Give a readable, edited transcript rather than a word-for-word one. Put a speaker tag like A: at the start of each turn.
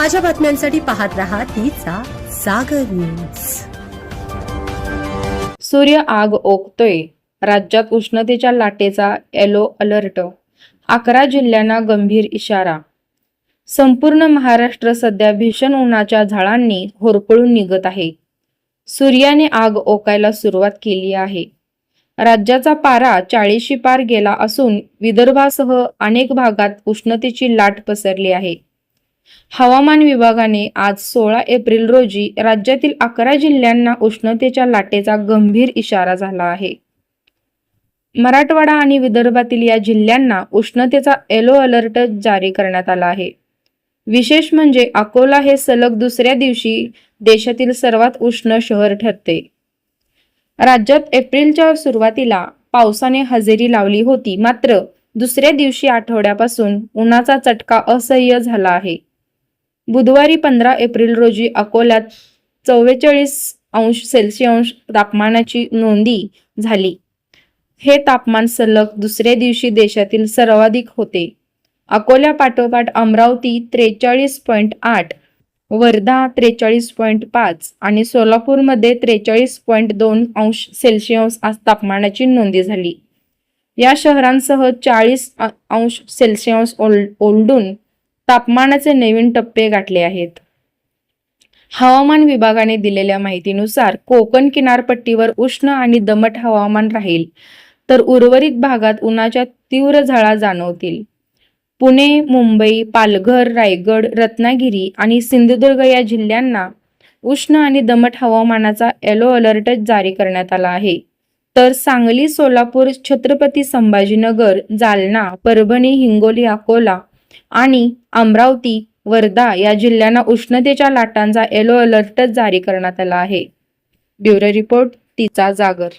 A: ताज्या बातम्यांसाठी पाहत रहा तिचा सागर न्यूज।
B: सूर्य आग ओकतोय, राज्यात उष्णतेच्या लाटेचा येलो अलर्ट, 11 जिल्ह्यांना गंभीर इशारा। संपूर्ण महाराष्ट्र सध्या भीषण उन्हाच्या झळांनी होरपळून निघत आहे। सूर्याने आग ओकायला सुरुवात केली आहे। राज्याचा पारा 40शी पार गेला असून विदर्भासह अनेक भागात उष्णतेची लाट पसरली आहे। हवामान विभागाने आज 16 एप्रिल रोजी राज्यातील 11 जिल्ह्यांना उष्णतेच्या लाटेचा गंभीर इशारा झाला आहे। मराठवाडा आणि विदर्भातील या जिल्ह्यांना उष्णतेचा येलो अलर्ट जारी करण्यात आला आहे। विशेष म्हणजे अकोला हे सलग दुसऱ्या दिवशी देशातील सर्वात उष्ण शहर ठरते। राज्यात एप्रिलच्या सुरुवातीला पावसाने हजेरी लावली होती, मात्र दुसऱ्या दिवशी आठवड्यापासून उन्हाचा चटका असह्य झाला आहे। बुधवारी 15 एप्रिल रोजी अकोल्यात 44°C तापमानाची नोंदी झाली। हे तापमान सलग दुसऱ्या दिवशी देशातील सर्वाधिक होते। अकोल्यापाठोपाठ अमरावती 43.8, वर्धा 43.5 आणि सोलापूरमध्ये 43.2°C आज तापमानाची नोंदी झाली। या शहरांसह 40°C ओलांडून तापमानाचे नवीन टप्पे गाठले आहेत। हवामान विभागाने दिलेल्या माहितीनुसार कोकण किनारपट्टीवर उष्ण आणि दमट हवामान राहील, तर उर्वरित भागात उन्हाच्या तीव्र झळा जाणवतील। पुणे, मुंबई, पालघर, रायगड, रत्नागिरी आणि सिंधुदुर्ग या जिल्ह्यांना उष्ण आणि दमट हवामानाचा येलो अलर्ट जारी करण्यात आला आहे, तर सांगली, सोलापूर, छत्रपती संभाजीनगर, जालना, परभणी, हिंगोली, अकोला आणि अमरावती, वर्धा या जिल्ह्यांना उष्णतेच्या लाटांचा येलो अलर्ट जारी करण्यात आला आहे। ब्युरो रिपोर्ट, तिचा जागर।